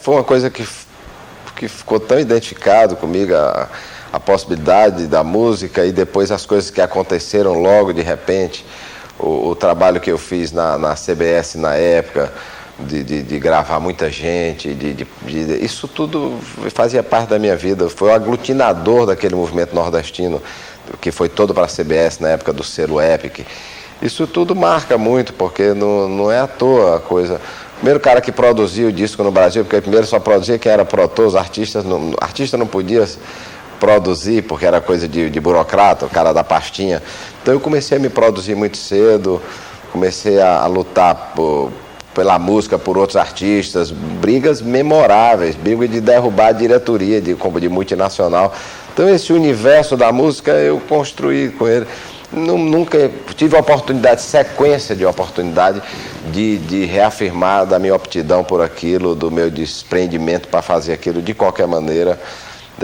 foi uma coisa que ficou tão identificado comigo, a possibilidade da música e depois as coisas que aconteceram logo de repente, o trabalho que eu fiz na CBS na época, de gravar muita gente, isso tudo fazia parte da minha vida. Foi o aglutinador daquele movimento nordestino, que foi todo para a CBS na época do selo Epic. Isso tudo marca muito, porque não é à toa a coisa. O primeiro cara que produziu o disco no Brasil, porque primeiro só produzia quem era produtor, os artistas, artista não podia produzir, porque era coisa de burocrata, o cara da pastinha. Então eu comecei a me produzir muito cedo, comecei a lutar pela música, por outros artistas, brigas memoráveis, briga de derrubar a diretoria de multinacional. Então esse universo da música eu construí com ele. Nunca tive a oportunidade, sequência de oportunidade de reafirmar da minha aptidão por aquilo, do meu desprendimento para fazer aquilo de qualquer maneira.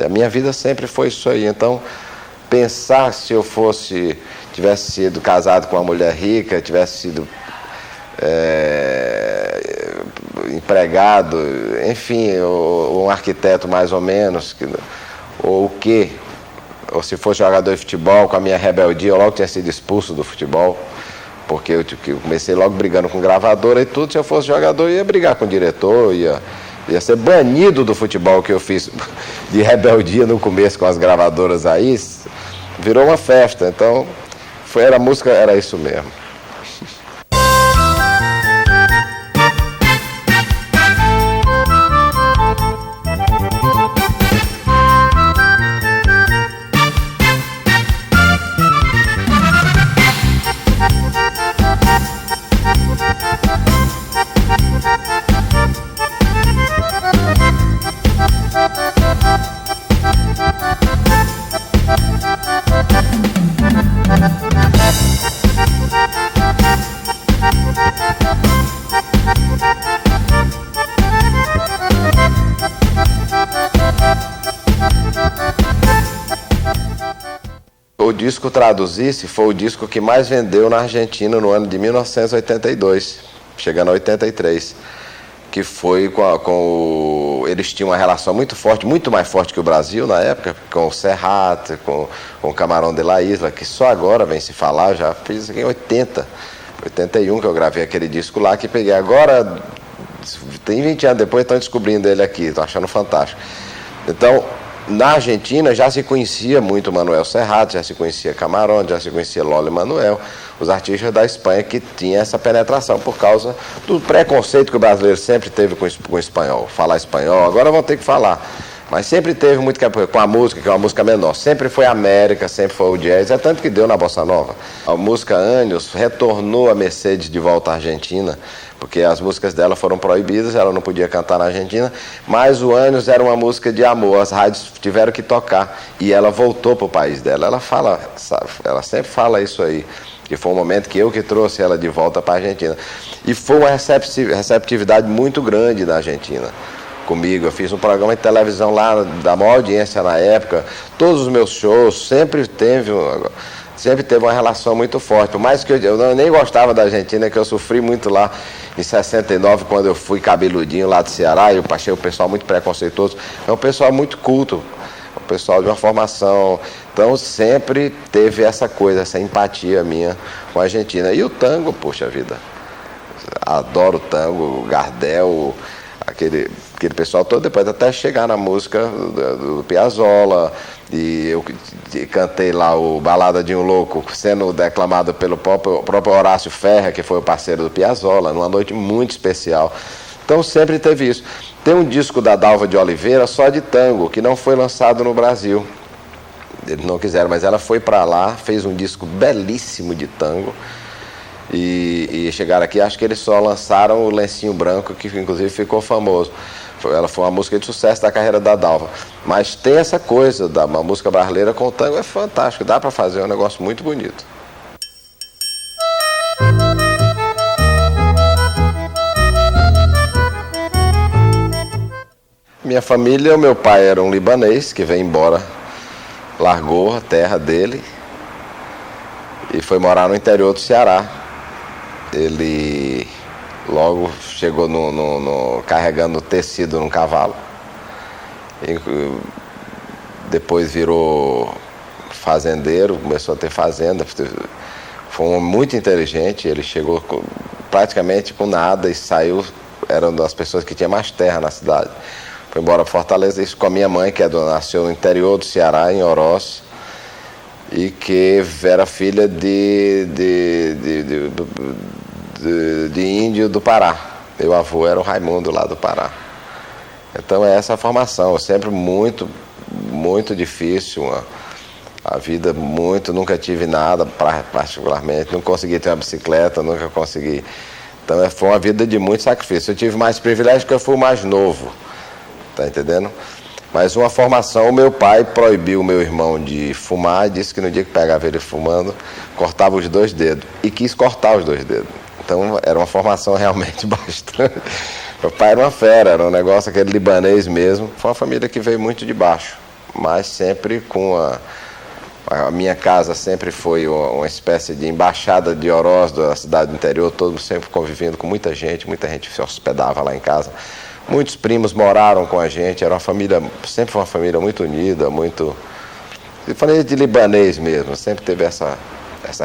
A minha vida sempre foi isso aí. Então, pensar se eu tivesse sido casado com uma mulher rica, tivesse sido empregado, enfim, ou um arquiteto mais ou menos, ou o quê? Ou se fosse jogador de futebol, com a minha rebeldia, eu logo tinha sido expulso do futebol, porque eu comecei logo brigando com gravadora e tudo. Se eu fosse jogador, eu ia brigar com o diretor, ia ser banido do futebol, que eu fiz de rebeldia no começo com as gravadoras aí, virou uma festa. Então, era música, era isso mesmo. O disco Traduzice foi o disco que mais vendeu na Argentina no ano de 1982, chegando a 83, que foi eles tinham uma relação muito forte, muito mais forte que o Brasil na época, com o Serrat, com o Camarón de la Isla, que só agora vem se falar. Já fiz em 81 que eu gravei aquele disco lá, que peguei agora, tem 20 anos depois, estão descobrindo ele aqui, estão achando fantástico. Então, na Argentina já se conhecia muito Manuel Serrat, já se conhecia Camarón, já se conhecia Lolo Manuel, os artistas da Espanha que tinham essa penetração por causa do preconceito que o brasileiro sempre teve com o espanhol. Falar espanhol, agora vão ter que falar. Mas sempre teve muito com a música, que é uma música menor. Sempre foi a América, sempre foi o jazz, é tanto que deu na Bossa Nova. A música Años retornou a Mercedes de volta à Argentina, porque as músicas dela foram proibidas, ela não podia cantar na Argentina, mas o Años era uma música de amor, as rádios tiveram que tocar, e ela voltou para o país dela. Ela sempre fala isso aí, que foi um momento que eu que trouxe ela de volta para a Argentina. E foi uma receptividade muito grande na Argentina comigo. Eu fiz um programa de televisão lá, da maior audiência na época. Todos os meus shows sempre teve uma relação muito forte. Por mais que eu nem gostava da Argentina, que eu sofri muito lá em 69, quando eu fui cabeludinho lá do Ceará. Eu achei o pessoal muito preconceituoso. É um pessoal muito culto, um pessoal de uma formação. Então sempre teve essa coisa, essa empatia minha com a Argentina. E o tango, poxa vida, adoro o tango, o Gardel, aquele pessoal todo, depois até chegar na música do Piazzolla. E eu cantei lá o Balada de um Louco, sendo declamado pelo próprio Horácio Ferrer, que foi o parceiro do Piazzolla, numa noite muito especial. Então sempre teve isso. Tem um disco da Dalva de Oliveira só de tango, que não foi lançado no Brasil. Eles não quiseram, mas ela foi para lá, fez um disco belíssimo de tango. E chegaram aqui, acho que eles só lançaram o Lencinho Branco, que inclusive ficou famoso. Ela foi uma música de sucesso da carreira da Dalva. Mas tem essa coisa da uma música brasileira com tango, é fantástico, dá para fazer um negócio muito bonito. Minha família, o meu pai era um libanês que veio embora, largou a terra dele e foi morar no interior do Ceará. Ele logo chegou carregando tecido num cavalo. E depois virou fazendeiro, começou a ter fazenda. Foi um homem muito inteligente, ele chegou praticamente com nada e saiu, era uma das pessoas que tinha mais terra na cidade. Foi embora para Fortaleza, isso com a minha mãe, que nasceu no interior do Ceará, em Oroz, e que era filha de índio do Pará. Meu avô era o Raimundo lá do Pará. Então é essa a formação, sempre muito, muito difícil, a vida muito, nunca tive nada particularmente, não consegui ter uma bicicleta, nunca consegui. Então foi uma vida de muito sacrifício. Eu tive mais privilégio porque eu fui o mais novo, tá entendendo? Mas uma formação, o meu pai proibiu o meu irmão de fumar, disse que no dia que pegava ele fumando, cortava os 2 dedos, e quis cortar os 2 dedos. Então era uma formação realmente bastante. Meu pai era uma fera, era um negócio aquele libanês mesmo. Foi uma família que veio muito de baixo, mas sempre com a minha casa sempre foi uma espécie de embaixada de Oroz, da cidade do interior, todo sempre convivendo com muita gente se hospedava lá em casa. Muitos primos moraram com a gente, era uma família, sempre foi uma família muito unida, muito... Família de libanês mesmo, sempre teve essa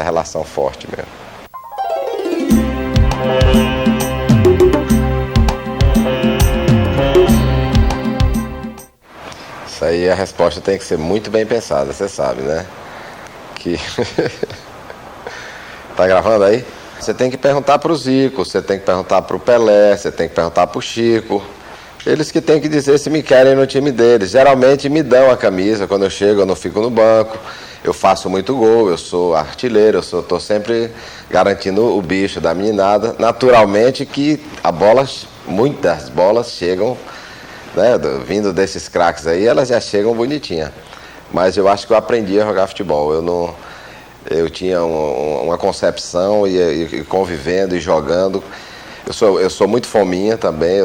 relação forte mesmo. Isso aí a resposta tem que ser muito bem pensada, você sabe, né? Que... Tá gravando aí? Você tem que perguntar para o Zico, você tem que perguntar para o Pelé, você tem que perguntar para o Chico. Eles que têm que dizer se me querem no time deles. Geralmente me dão a camisa, quando eu chego eu não fico no banco. Eu faço muito gol, eu sou artilheiro, eu estou sempre garantindo o bicho da meninada. Naturalmente que muitas bolas chegam, né, vindo desses craques aí, elas já chegam bonitinhas. Mas eu acho que eu aprendi a jogar futebol. Eu tinha uma concepção e convivendo e jogando. Eu sou muito fominha também,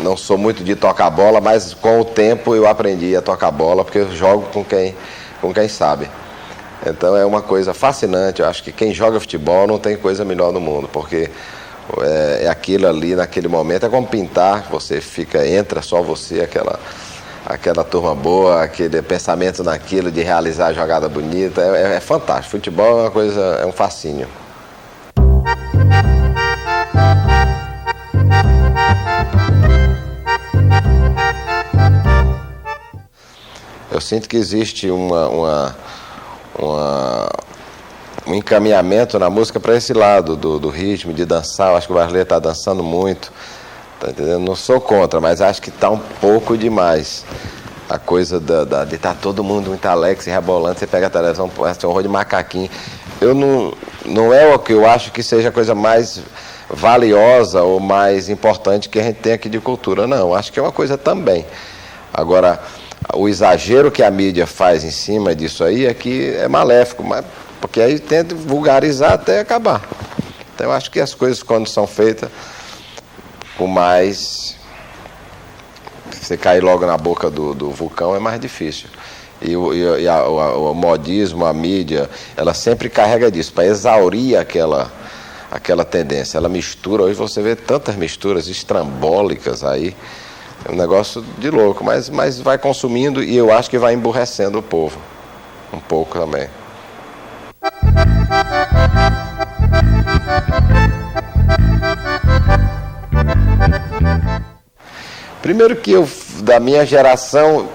não sou muito de tocar bola, mas com o tempo eu aprendi a tocar bola, porque eu jogo com quem sabe. Então é uma coisa fascinante, eu acho que quem joga futebol não tem coisa melhor no mundo, porque é aquilo ali naquele momento, é como pintar, entra só você, aquela turma boa, aquele pensamento naquilo de realizar a jogada bonita, é fantástico. Futebol é uma coisa, é um fascínio. Eu sinto que existe um encaminhamento na música para esse lado do ritmo, de dançar. Eu acho que o brasileiro está dançando muito, tá entendendo? Não sou contra, mas acho que está um pouco demais. A coisa de estar todo mundo muito alegre, se rebolando, você pega a televisão, parece um horror de macaquinho. Não é o que eu acho que seja a coisa mais valiosa ou mais importante que a gente tem aqui de cultura, não. Acho que é uma coisa também. Agora, o exagero que a mídia faz em cima disso aí é que é maléfico, porque aí tenta vulgarizar até acabar. Então eu acho que as coisas, quando são feitas com mais... Você cair logo na boca do vulcão é mais difícil. E o modismo, a mídia, ela sempre carrega disso, para exaurir aquela tendência. Ela mistura, hoje você vê tantas misturas estrambólicas aí, é um negócio de louco, mas vai consumindo e eu acho que vai emburrecendo o povo, um pouco também. Primeiro que da minha geração,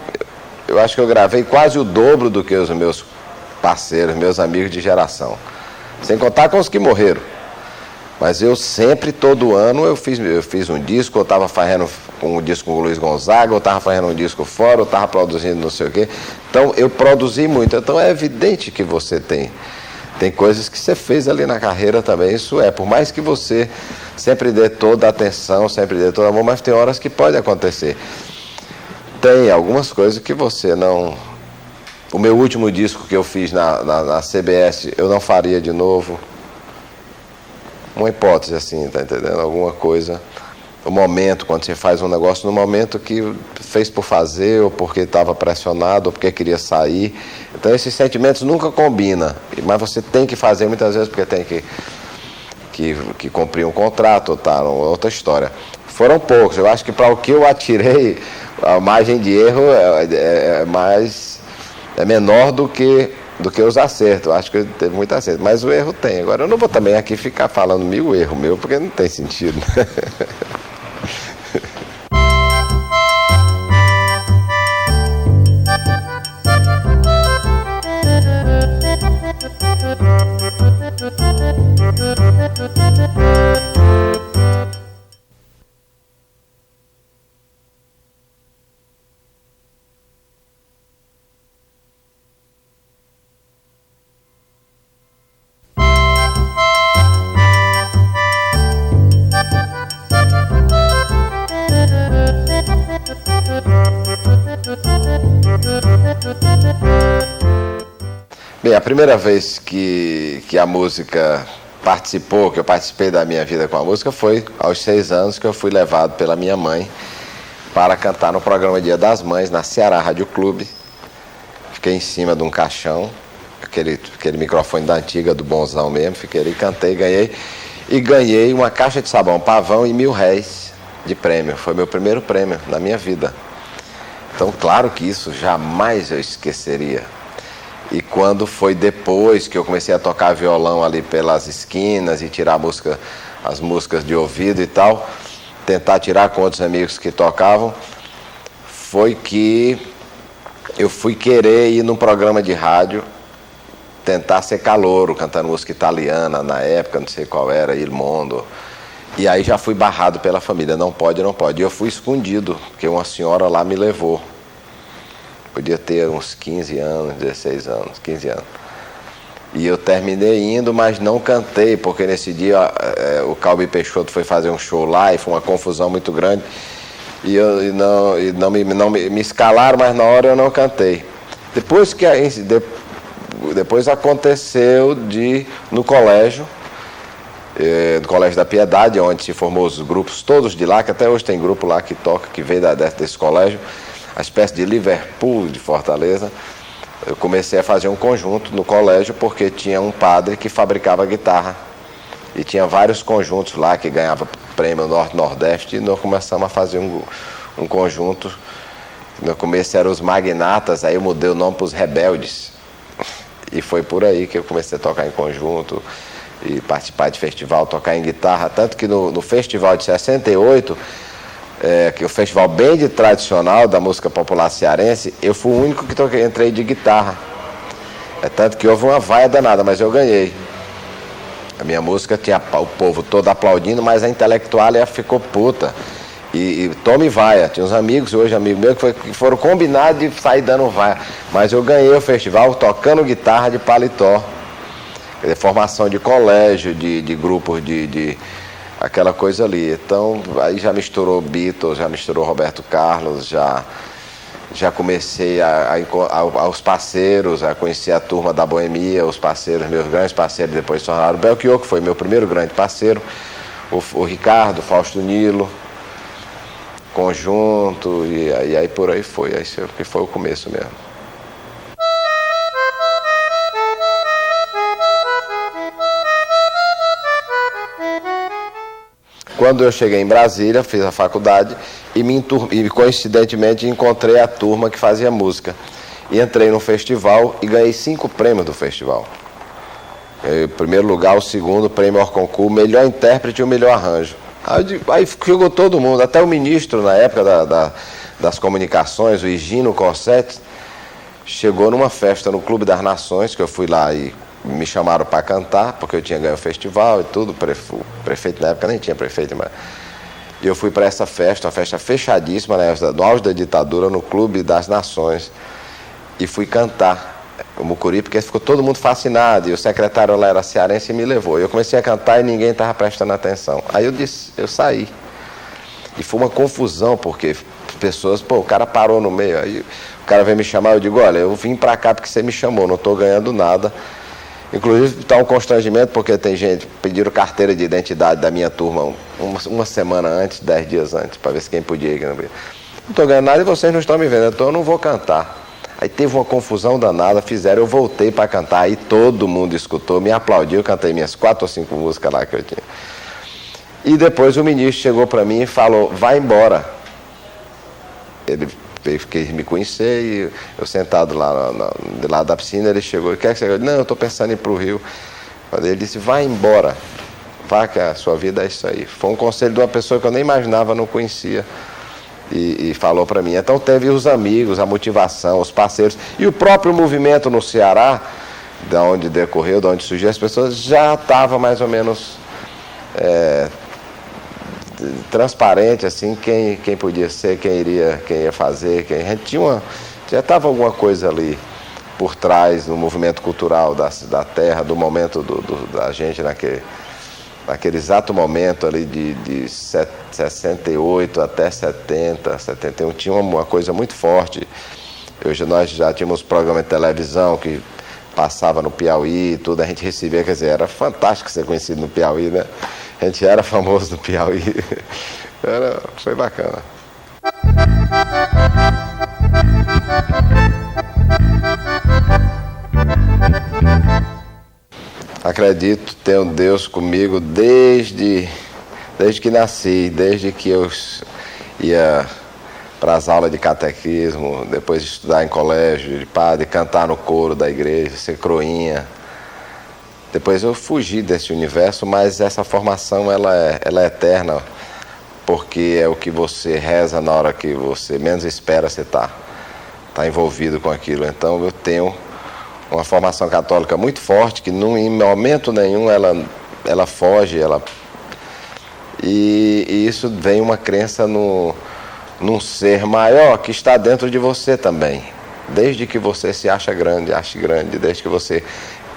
eu acho que eu gravei quase o dobro do que os meus parceiros, meus amigos de geração. Sem contar com os que morreram. Mas eu sempre, todo ano, eu fiz um disco, eu estava fazendo um disco com o Luiz Gonzaga, eu estava fazendo um disco fora, eu estava produzindo não sei o quê. Então, eu produzi muito. Então, é evidente que você tem coisas que você fez ali na carreira também, isso é. Por mais que você sempre dê toda a atenção, sempre dê todo amor, mas tem horas que pode acontecer. Tem algumas coisas que você não... O meu último disco que eu fiz na CBS, eu não faria de novo. Uma hipótese assim, tá entendendo? Alguma coisa, o momento, quando você faz um negócio, no momento que fez por fazer, ou porque estava pressionado, ou porque queria sair. Então esses sentimentos nunca combinam, mas você tem que fazer muitas vezes porque tem que que cumpriam um contrato, tá, outra história. Foram poucos. Eu acho que para o que eu atirei, a margem de erro é menor do que os acertos. Eu acho que teve muito acerto, mas o erro tem. Agora, eu não vou também aqui ficar falando 1000 erros meu, porque não tem sentido, né? Bem, a primeira vez que a música participou, que eu participei da minha vida com a música, foi aos 6 anos, que eu fui levado pela minha mãe para cantar no programa Dia das Mães, na Ceará Rádio Clube. Fiquei em cima de um caixão, aquele microfone da antiga, do bonzão mesmo, fiquei ali, cantei, ganhei uma caixa de sabão Pavão e R$1.000 de prêmio. Foi meu primeiro prêmio na minha vida. Então, claro que isso jamais eu esqueceria. E quando foi depois que eu comecei a tocar violão ali pelas esquinas e tirar as músicas de ouvido e tal, tentar tirar com outros amigos que tocavam, foi que eu fui querer ir num programa de rádio, tentar ser calouro, cantando música italiana na época, não sei qual era, Il Mondo. E aí já fui barrado pela família, não pode. E eu fui escondido, porque uma senhora lá me levou. Podia ter uns 15 anos, 16 anos, 15 anos. E eu terminei indo, mas não cantei, porque nesse dia o Calbi Peixoto foi fazer um show lá e foi uma confusão muito grande. E não me escalaram, mas na hora eu não cantei. Depois aconteceu no colégio, do Colégio da Piedade, onde se formou os grupos todos de lá, que até hoje tem grupo lá que toca, que veio desse colégio, a espécie de Liverpool de Fortaleza. Eu comecei a fazer um conjunto no colégio, porque tinha um padre que fabricava guitarra. E tinha vários conjuntos lá que ganhava prêmio Norte-Nordeste, e nós começamos a fazer um conjunto. No começo eram os Magnatas, aí eu mudei o nome para os Rebeldes. E foi por aí que eu comecei a tocar em conjunto e participar de festival, tocar em guitarra. Tanto que no festival de 68, que é o festival bem de tradicional da música popular cearense, eu fui o único que entrei de guitarra. Tanto que houve uma vaia danada, mas eu ganhei. A minha música tinha o povo todo aplaudindo, mas a intelectuália ficou puta. E tome vaia. Tinha uns amigos, hoje amigos meus, que foram combinados de sair dando vaia. Mas eu ganhei o festival tocando guitarra de paletó. Quer dizer, formação de colégio, de grupos de aquela coisa ali. Então, aí já misturou Beatles, já misturou Roberto Carlos, já comecei aos parceiros, a conhecer a turma da Boemia, os parceiros, meus grandes parceiros, depois se tornaram o Belchior, que foi meu primeiro grande parceiro, o Ricardo, o Fausto Nilo, conjunto, e aí por aí foi, que foi o começo mesmo. Quando eu cheguei em Brasília, fiz a faculdade e coincidentemente encontrei a turma que fazia música. E entrei no festival e ganhei 5 prêmios do festival. Em primeiro lugar, o segundo prêmio Orconcourt, melhor intérprete e o melhor arranjo. Aí chegou todo mundo, até o ministro na época das comunicações, o Higino Corsetti, chegou numa festa no Clube das Nações, que eu fui lá e me chamaram para cantar, porque eu tinha ganho o festival e tudo, o prefeito na época nem tinha prefeito, mas... E eu fui para essa festa, uma festa fechadíssima, né, no auge da ditadura, no Clube das Nações, e fui cantar o Mucuri, porque ficou todo mundo fascinado, e o secretário lá era cearense e me levou. Eu comecei a cantar e ninguém estava prestando atenção. Aí eu saí. E foi uma confusão, porque pessoas, o cara parou no meio, aí o cara veio me chamar, eu digo, olha, eu vim para cá porque você me chamou, não estou ganhando nada. Inclusive está um constrangimento, porque tem gente, pediram carteira de identidade da minha turma uma semana antes, 10 dias antes, para ver se quem podia ir. Não estou ganhando nada e vocês não estão me vendo, então eu não vou cantar. Aí teve uma confusão danada, fizeram, eu voltei para cantar, aí todo mundo escutou, me aplaudiu, eu cantei minhas 4 ou 5 músicas lá que eu tinha. E depois o ministro chegou para mim e falou, vai embora. Ele quis me conhecer e eu sentado lá do lado da piscina, ele chegou, quer que você... Não, eu estou pensando em ir para o Rio. Ele disse, vai embora, vá que a sua vida é isso aí. Foi um conselho de uma pessoa que eu nem imaginava, não conhecia. E falou para mim. Então teve os amigos, a motivação, os parceiros e o próprio movimento no Ceará, da onde decorreu, da onde surgiu, as pessoas já estavam mais ou menos transparente assim, quem podia ser, quem ia fazer, a gente já estava alguma coisa ali por trás do movimento cultural da terra, do momento da gente naquele exato momento ali de 68 até 70, 71, tinha uma coisa muito forte. Nós já tínhamos programa de televisão que passava no Piauí e tudo, a gente recebia, quer dizer, era fantástico ser conhecido no Piauí, né? A gente era famoso no Piauí, foi bacana. Acredito ter um Deus comigo desde que nasci, desde que eu ia para as aulas de catequismo, depois de estudar em colégio de padre, cantar no coro da igreja, ser croinha. Depois eu fugi desse universo, mas essa formação ela é eterna, porque é o que você reza na hora que você menos espera, você tá envolvido com aquilo. Então eu tenho uma formação católica muito forte, que em momento nenhum ela foge, e isso vem uma crença num ser maior que está dentro de você também. Desde que você se ache grande, desde que você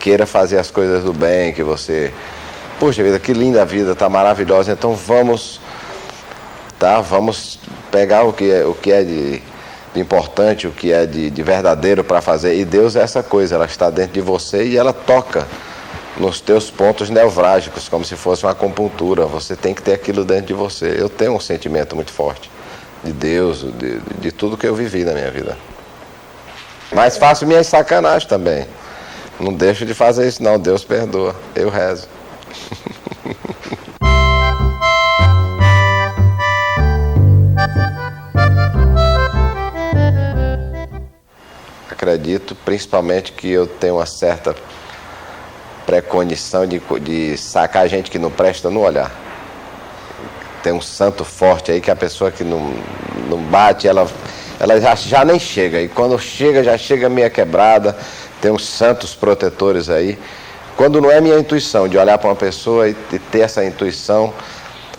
queira fazer as coisas do bem, que você... Puxa vida, que linda a vida, tá maravilhosa, então vamos pegar o que é de importante, o que é de verdadeiro para fazer. E Deus é essa coisa, ela está dentro de você e ela toca nos teus pontos nevrálgicos, como se fosse uma acupuntura. Você tem que ter aquilo dentro de você. Eu tenho um sentimento muito forte de Deus, de tudo que eu vivi na minha vida. Mas faço minhas sacanagens também. Não deixo de fazer isso não, Deus perdoa, eu rezo. Acredito principalmente que eu tenho uma certa preconição de sacar gente que não presta no olhar. Tem um santo forte aí que a pessoa que não bate, ela já nem chega. E quando chega, já chega meia quebrada. Tem uns santos protetores aí. Quando não é minha intuição de olhar para uma pessoa e ter essa intuição,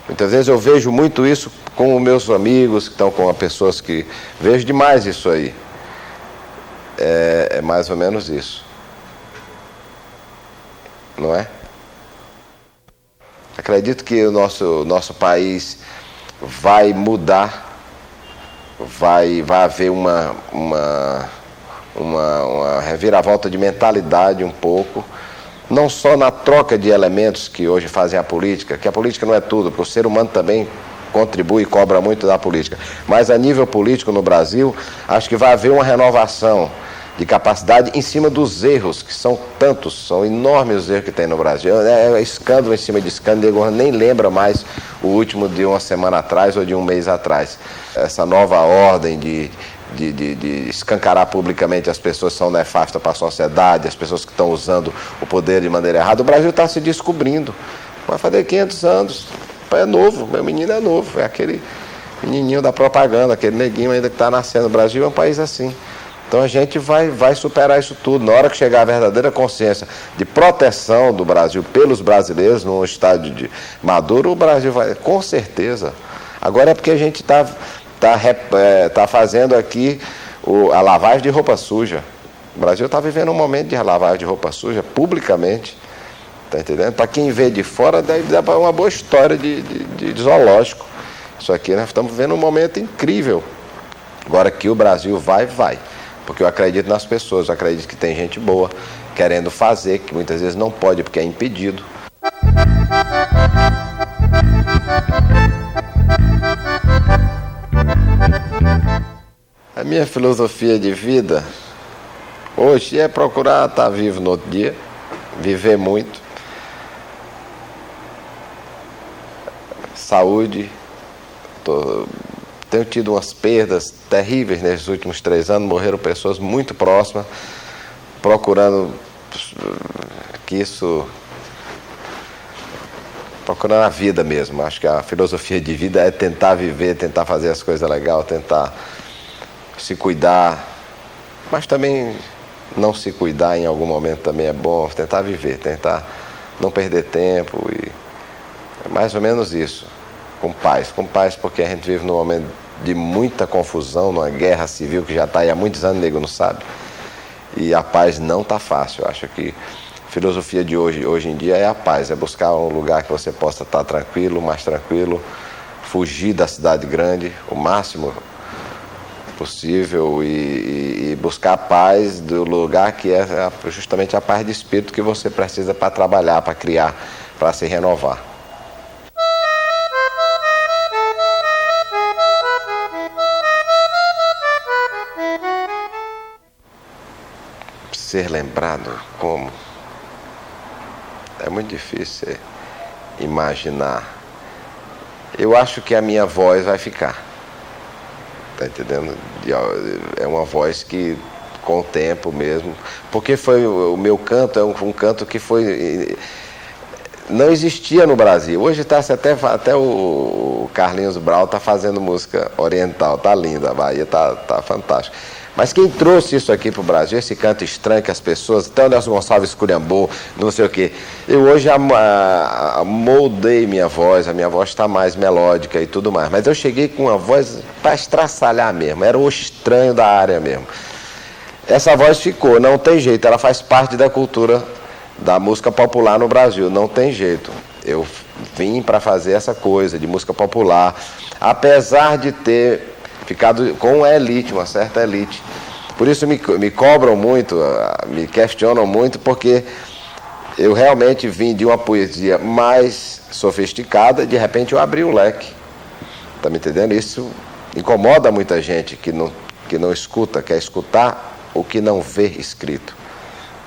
muitas vezes eu vejo muito isso com os meus amigos que estão com pessoas que... Vejo demais isso aí. É mais ou menos isso. Não é? Acredito que o nosso país vai mudar, vai haver uma reviravolta de mentalidade um pouco, não só na troca de elementos que hoje fazem a política, que a política não é tudo, porque o ser humano também contribui e cobra muito da política, mas a nível político no Brasil, acho que vai haver uma renovação de capacidade em cima dos erros, que são tantos, são enormes os erros que tem no Brasil. É escândalo em cima de escândalo, nem lembra mais o último de uma semana atrás ou de um mês atrás. Essa nova ordem de escancarar publicamente as pessoas que são nefastas para a sociedade, as pessoas que estão usando o poder de maneira errada. O Brasil está se descobrindo. Vai fazer 500 anos. É novo, meu menino é novo. É aquele menininho da propaganda, aquele neguinho ainda que está nascendo. O Brasil é um país assim. Então a gente vai superar isso tudo. Na hora que chegar a verdadeira consciência de proteção do Brasil pelos brasileiros, num estádio de maduro, o Brasil vai, com certeza. Agora é porque a gente tá fazendo aqui a lavagem de roupa suja. O Brasil está vivendo um momento de lavagem de roupa suja publicamente. Está entendendo? Para quem vê de fora, deve dar uma boa história de zoológico. Isso aqui nós estamos vivendo um momento incrível. Agora que o Brasil vai. Porque eu acredito nas pessoas, eu acredito que tem gente boa querendo fazer, que muitas vezes não pode porque é impedido. A minha filosofia de vida Hoje é procurar estar vivo no outro dia, viver muito, saúde. Tenho tido umas perdas terríveis nesses últimos 3 anos, morreram pessoas muito próximas, procurando procurando a vida mesmo. Acho que a filosofia de vida é tentar viver, tentar fazer as coisas legais, tentar se cuidar, mas também não se cuidar em algum momento também é bom, tentar viver, tentar não perder tempo, e é mais ou menos isso, com paz, porque a gente vive num momento de muita confusão, numa guerra civil que já está aí há muitos anos, nego não sabe, e a paz não está fácil. Eu acho que a filosofia de hoje em dia é a paz, é buscar um lugar que você possa estar tranquilo, mais tranquilo, fugir da cidade grande o máximo possível e buscar a paz do lugar que é justamente a paz de espírito que você precisa para trabalhar, para criar, para se renovar. Ser lembrado como? É muito difícil imaginar. Eu acho que a minha voz vai ficar. Tá entendendo? É uma voz que, com o tempo mesmo, porque foi o meu canto, é um canto que não existia no Brasil. Hoje até o Carlinhos Brau está fazendo música oriental, tá linda, a Bahia tá fantástico. Mas quem trouxe isso aqui para o Brasil, esse canto estranho que as pessoas, até o Nelson Gonçalves esculhambou, não sei o quê. Eu hoje moldei minha voz, a minha voz está mais melódica e tudo mais. Mas eu cheguei com uma voz para estraçalhar mesmo, era o estranho da área mesmo. Essa voz ficou, não tem jeito, ela faz parte da cultura da música popular no Brasil, não tem jeito. Eu vim para fazer essa coisa de música popular, apesar de ter ficado com uma elite, uma certa elite. Por isso me cobram muito, me questionam muito, porque eu realmente vim de uma poesia mais sofisticada e de repente eu abri o leque. Está me entendendo? Isso incomoda muita gente que não escuta, quer escutar o que não vê escrito.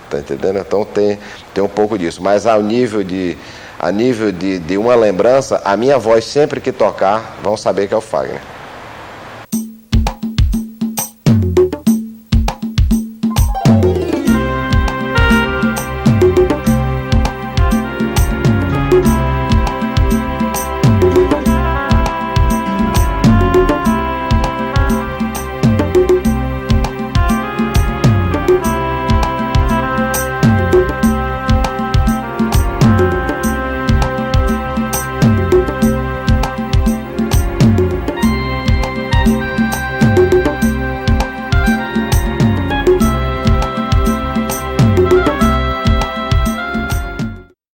Está entendendo? Então tem um pouco disso. Mas a nível de uma lembrança, a minha voz sempre que tocar, vão saber que é o Fagner.